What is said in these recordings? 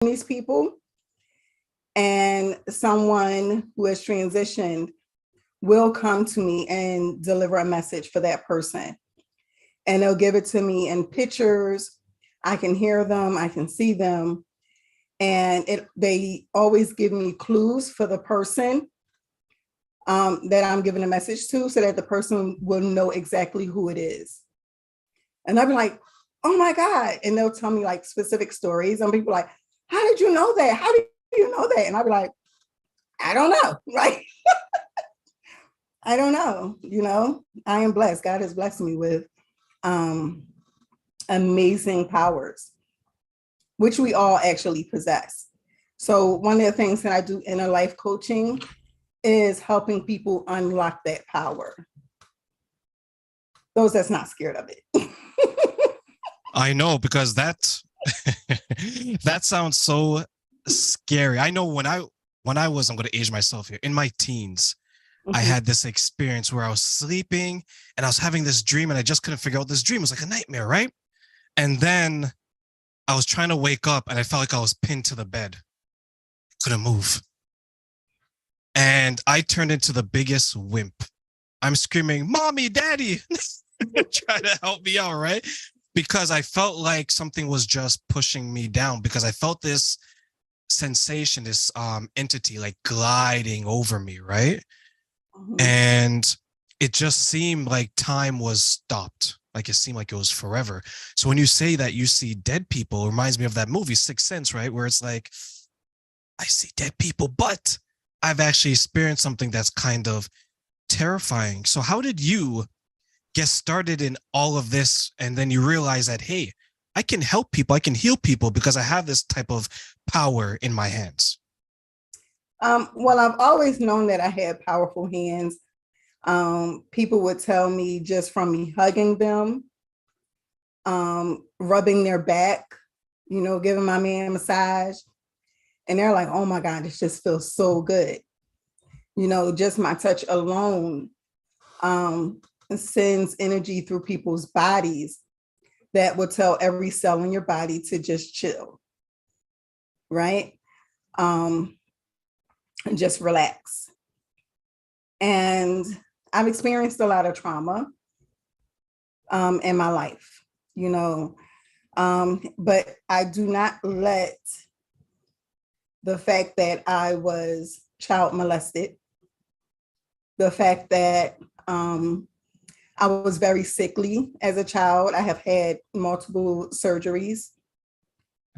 these people, and someone who has transitioned will come to me and deliver a message for that person. And they'll give it to me in pictures. I can hear them, I can see them. And they always give me clues for the person that I'm giving a message to, so that the person will know exactly who it is. And I'll be like, oh my God. And they'll tell me like specific stories. And people are like, how did you know that? How did you know that? And I'll be like, I don't know. Like, I don't know. I am blessed. God has blessed me with amazing powers, which we all actually possess. So one of the things that I do in a life coaching is helping people unlock that power. Those that's not scared of it. I know, because that sounds so scary. I know when I was, I'm going to age myself here, in my teens, I had this experience where I was sleeping and I was having this dream and I just couldn't figure out this dream. It was like a nightmare, right? And then I was trying to wake up and I felt like I was pinned to the bed. I couldn't move. And I turned into the biggest wimp. I'm screaming, Mommy, Daddy, trying to help me out, right? Because I felt like something was just pushing me down, because I felt this sensation, this entity like gliding over me, right? And it just seemed like time was stopped. Like it seemed like it was forever. So when you say that you see dead people, it reminds me of that movie, Sixth Sense, right? Where it's like, I see dead people, but I've actually experienced something that's kind of terrifying. So how did you get started in all of this? And then you realize that, hey, I can help people, I can heal people because I have this type of power in my hands. Well, I've always known that I had powerful hands. People would tell me just from me hugging them, rubbing their back, giving my man a massage. And they're like, oh my God, this just feels so good. Just my touch alone sends energy through people's bodies that will tell every cell in your body to just chill, right? Just relax. And I've experienced a lot of trauma in my life, but I do not let the fact that I was child molested, the fact that I was very sickly as a child. I have had multiple surgeries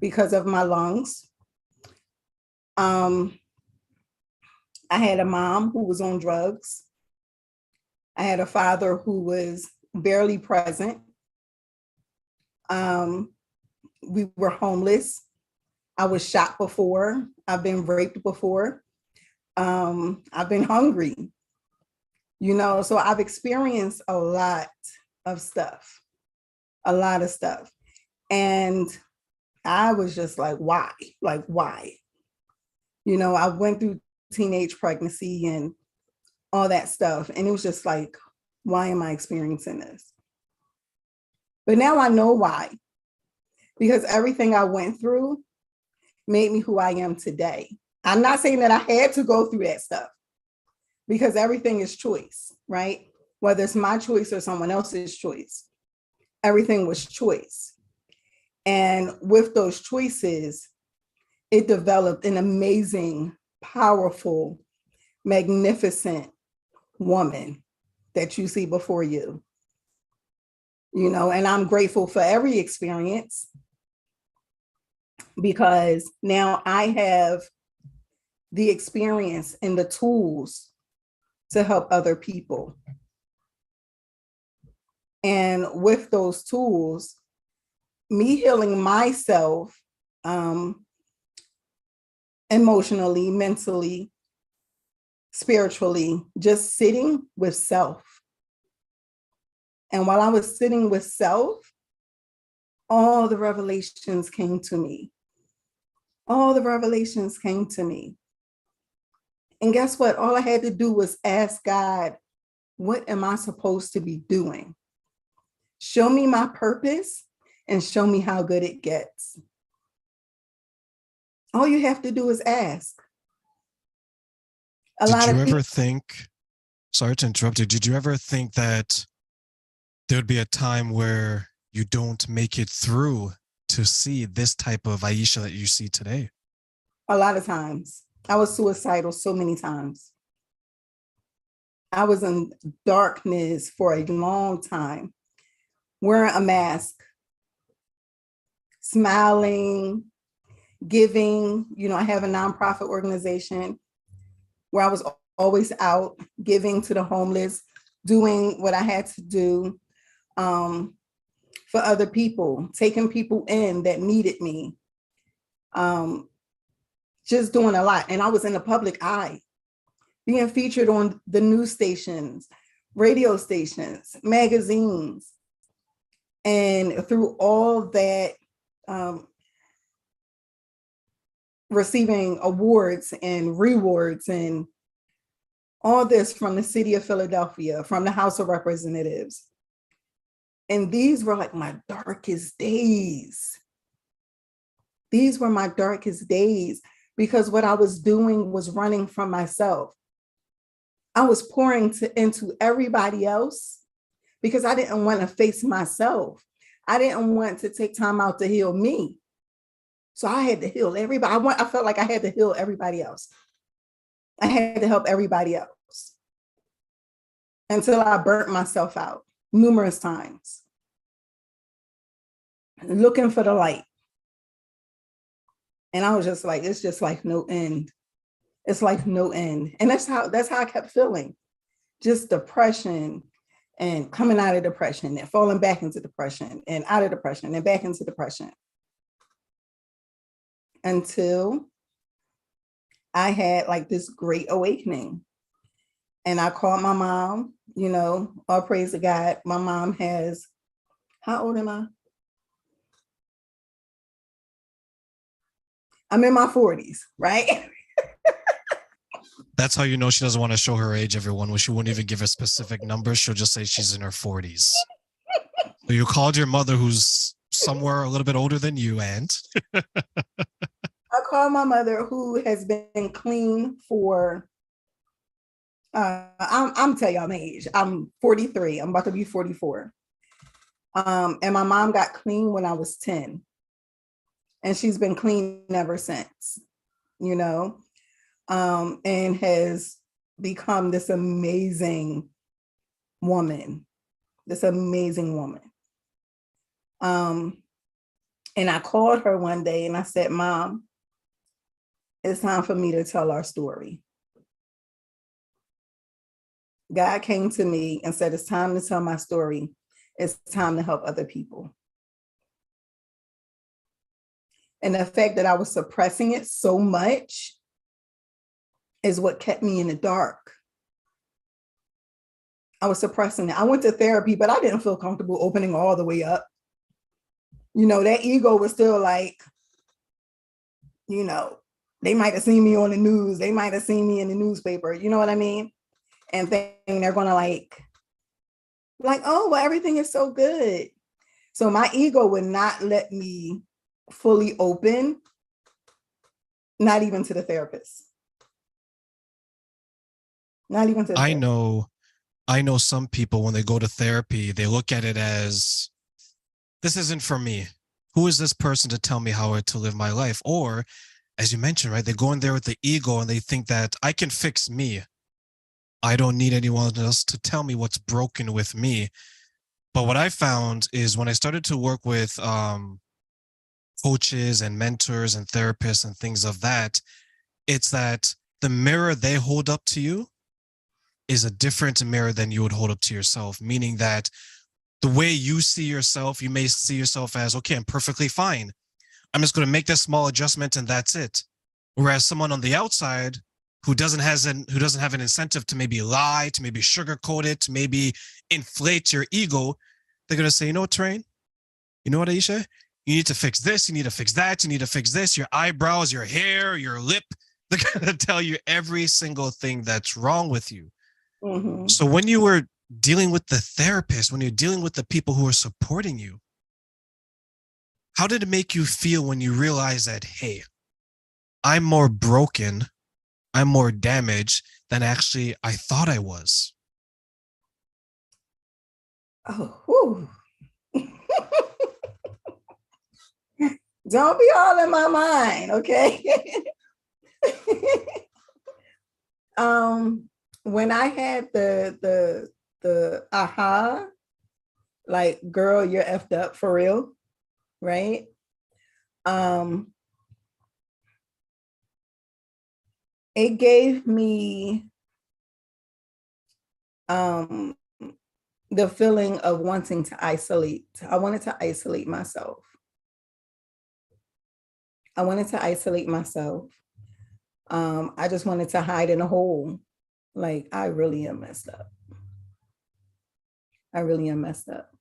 because of my lungs. I had a mom who was on drugs. I had a father who was barely present. We were homeless. I was shot before. I've been raped before. I've been hungry. So I've experienced a lot of stuff. And I was just like, why? Like, why? I went through teenage pregnancy and all that stuff. And it was just like, why am I experiencing this? But now I know why. Because everything I went through made me who I am today. I'm not saying that I had to go through that stuff, because everything is choice, right? Whether it's my choice or someone else's choice, everything was choice. And with those choices, it developed an amazing, powerful, magnificent woman that you see before you. And I'm grateful for every experience, because now I have the experience and the tools to help other people. And with those tools, me healing myself emotionally, mentally, spiritually, just sitting with self. And while I was sitting with self, all the revelations came to me. All the revelations came to me. And guess what? All I had to do was ask God, what am I supposed to be doing? Show me my purpose and show me how good it gets. All you have to do is ask. A Did lot you of ever people, think, sorry to interrupt you, did you ever think that there would be a time where you don't make it through to see this type of Ayisha that you see today? a lot of times, I was suicidal so many times. I was in darkness for a long time, wearing a mask, smiling, giving. I have a nonprofit organization where I was always out giving to the homeless, doing what I had to do um, for other people, taking people in that needed me, um, just doing a lot. And I was in the public eye, being featured on the news stations, radio stations, magazines. And through all that, um, receiving awards and rewards and all this from the city of Philadelphia, from the House of Representatives. And these were like my darkest days. These were my darkest days because what I was doing was running from myself. I was pouring into everybody else because I didn't want to face myself. I didn't want to take time out to heal me. So I had to heal everybody. I felt like I had to heal everybody else. I had to help everybody else until I burnt myself out numerous times, looking for the light. And I was just like, it's just like no end. It's like no end. And that's how I kept feeling. Just depression and coming out of depression and falling back into depression and out of depression and back into depression. Until I had like this great awakening. And I called my mom, all praise to God. My mom has, how old am I? I'm in my 40s, right? That's how you know she doesn't want to show her age, everyone. When she won't even give a specific number, she'll just say she's in her 40s. So you called your mother, who's somewhere a little bit older than you, and I called my mother, who has been clean for, I'm telling y'all my age. I'm 43. I'm about to be 44. And my mom got clean when I was 10. And she's been clean ever since, and has become this amazing woman, and I called her one day and I said, Mom, it's time for me to tell our story. God came to me and said, it's time to tell my story. It's time to help other people. And the fact that I was suppressing it so much is what kept me in the dark. I was suppressing it. I went to therapy, but I didn't feel comfortable opening all the way up. That ego was still like, they might have seen me on the news. They might have seen me in the newspaper. You know what I mean? And they're going to like, oh, well, everything is so good. So my ego would not let me fully open, not even to the therapist. Not even to the therapist. I know some people, when they go to therapy, they look at it as, this isn't for me. Who is this person to tell me how to live my life? Or, as you mentioned, right, they go in there with the ego and they think that I can fix me. I don't need anyone else to tell me what's broken with me. But what I found is when I started to work with coaches and mentors and therapists and things of that, it's that the mirror they hold up to you is a different mirror than you would hold up to yourself, meaning that the way you see yourself, you may see yourself as, okay, I'm perfectly fine. I'm just going to make this small adjustment and that's it. Whereas someone on the outside who doesn't have an incentive to maybe lie, to maybe sugarcoat it, to maybe inflate your ego, they're going to say, you know what, Terrain? You know what, Ayisha? You need to fix this. You need to fix that. You need to fix this. Your eyebrows, your hair, your lip. They're going to tell you every single thing that's wrong with you. Mm-hmm. So when you were dealing with the therapist, when you're dealing with the people who are supporting you, how did it make you feel when you realized that, hey, I'm more broken, I'm more damaged than actually I thought I was. Oh, don't be all in my mind, okay? When I had the aha, like, girl, you're effed up for real, right? Um, it gave me um the feeling of wanting to isolate. I wanted to isolate myself. I wanted to isolate myself. I just wanted to hide in a hole. Like, I really am messed up. I really am messed up.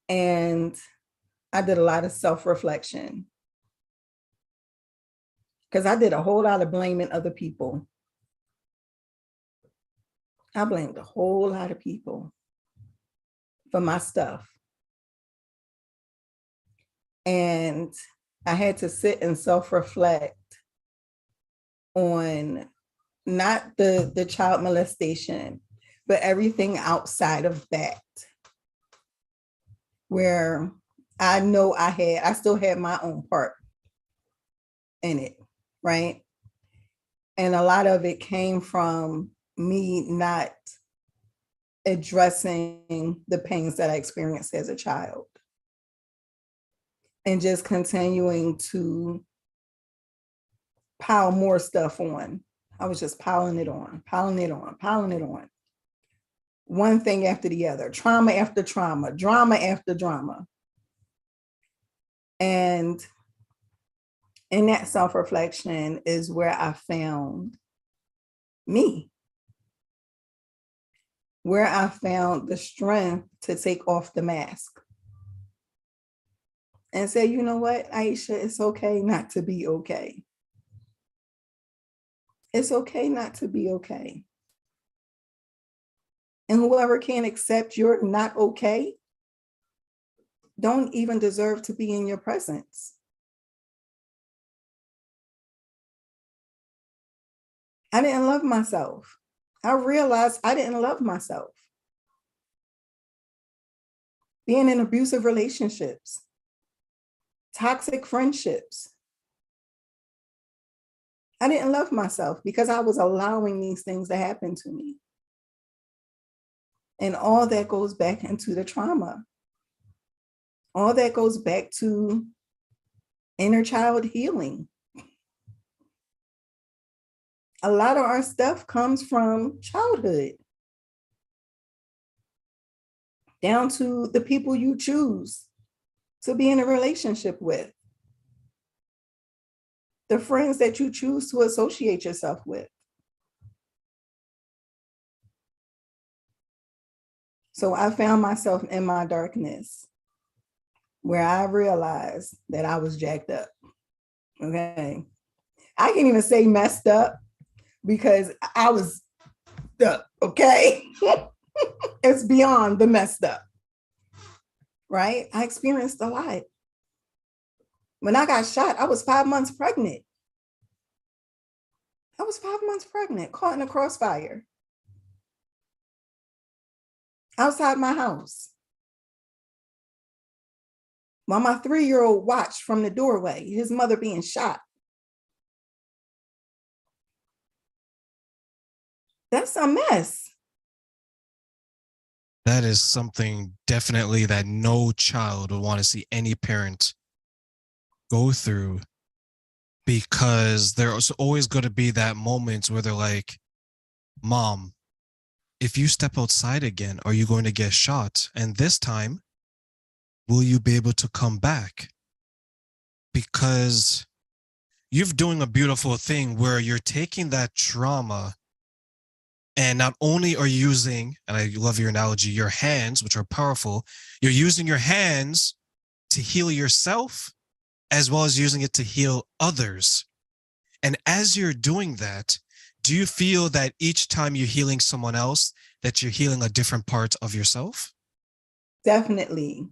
And I did a lot of self-reflection because I did a whole lot of blaming other people. I blamed a whole lot of people for my stuff. And I had to sit and self-reflect on not the child molestation, but everything outside of that, where I know I still had my own part in it, right? And a lot of it came from me not addressing the pains that I experienced as a child and just continuing to pile more stuff on. I was just piling it on, piling it on, piling it on. One thing after the other, trauma after trauma, drama after drama. And in that self-reflection is where I found me, where I found the strength to take off the mask and say, you know what, Ayisha, it's okay not to be okay. It's okay not to be okay. And whoever can't accept you're not okay don't even deserve to be in your presence. I didn't love myself. I realized I didn't love myself. Being in abusive relationships, toxic friendships. I didn't love myself because I was allowing these things to happen to me. And all that goes back into the trauma. All that goes back to inner child healing. A lot of our stuff comes from childhood, down to the people you choose to be in a relationship with, the friends that you choose to associate yourself with. So I found myself in my darkness where I realized that I was jacked up. Okay. I can't even say messed up because I was up. Okay. It's beyond the messed up. Right. I experienced a lot. When I got shot, I was 5 months pregnant. I was 5 months pregnant, caught in a crossfire outside my house, while my 3-year-old watched from the doorway, his mother being shot. That's a mess. That is something definitely that no child would want to see any parent go through, because there's always going to be that moment where they're like, Mom, if you step outside again, are you going to get shot? And this time, will you be able to come back? Because you're doing a beautiful thing where you're taking that trauma and not only are you using, and I love your analogy, your hands, which are powerful, you're using your hands to heal yourself as well as using it to heal others. And as you're doing that, do you feel that each time you're healing someone else, that you're healing a different part of yourself? Definitely.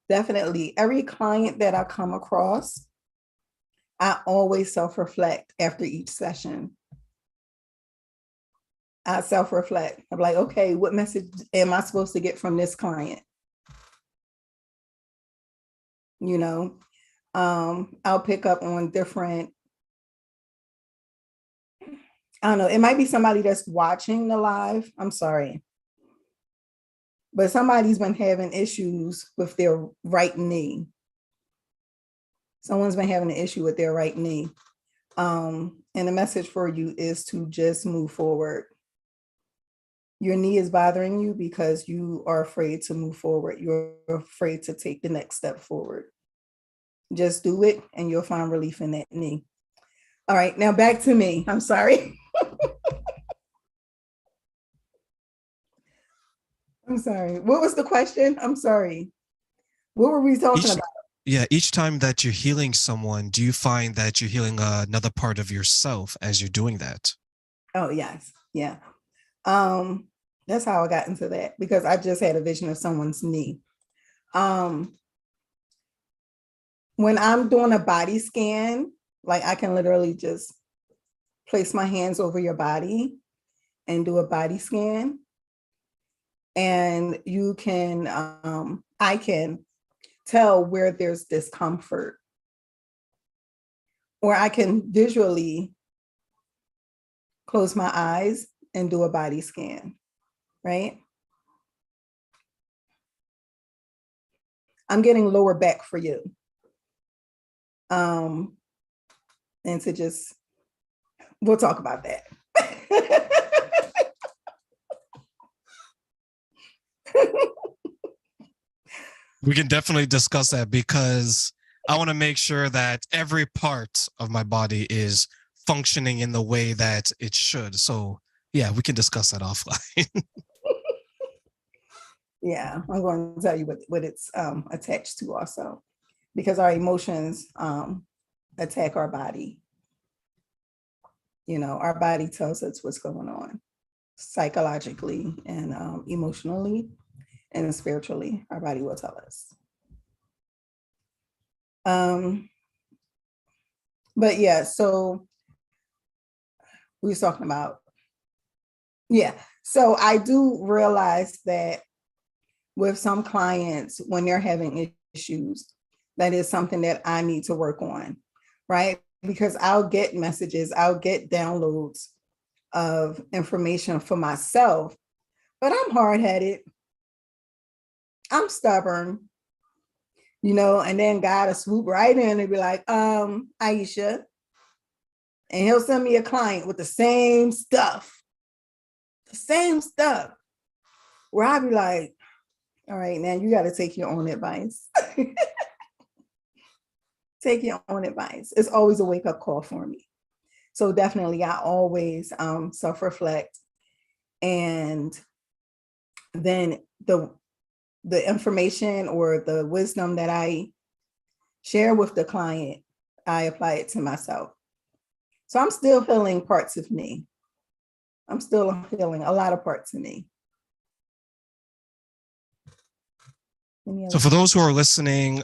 Definitely. Every client that I come across, I always self-reflect after each session. I self-reflect. I'm like, okay, what message am I supposed to get from this client? You know, I'll pick up on different, I don't know, it might be somebody that's watching the live. I'm sorry. But somebody's been having issues with their right knee. Someone's been having an issue with their right knee. And the message for you is to just move forward. Your knee is bothering you because you are afraid to move forward. You're afraid to take the next step forward. Just do it and you'll find relief in that knee. All right, now back to me. I'm sorry. I'm sorry. What was the question? I'm sorry. What were we talking about? Yeah, each time that you're healing someone, do you find that you're healing another part of yourself as you're doing that? Oh, yes. Yeah. That's how I got into that, because I just had a vision of someone's knee. When I'm doing a body scan, like I can literally just place my hands over your body and do a body scan. And you can, I can tell where there's discomfort, or I can visually close my eyes and do a body scan, right? I'm getting lower back for you. And to just, we'll talk about that. We can definitely discuss that, because I want to make sure that every part of my body is functioning in the way that it should. So yeah, we can discuss that offline. Yeah, I'm going to tell you what it's attached to also, because our emotions attack our body. You know, our body tells us what's going on psychologically and emotionally and spiritually. Our body will tell us. But yeah, so we was talking about, yeah. So I do realize that with some clients, when they're having issues, that is something that I need to work on, right? Because I'll get messages, I'll get downloads of information for myself, but I'm hard-headed. I'm stubborn, you know, and then God will swoop right in and be like, Ayisha, and he'll send me a client with the same stuff, where I'll be like, all right, now you got to take your own advice. Take your own advice. It's always a wake-up call for me. So definitely, I always self-reflect, and then the information or the wisdom that I share with the client, I apply it to myself. So I'm still healing parts of me. I'm still healing a lot of parts of me. So for those who are listening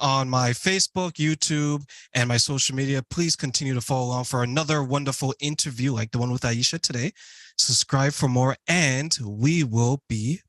on my Facebook, YouTube, and my social media, please continue to follow along for another wonderful interview like the one with Ayisha today. Subscribe for more, and we will be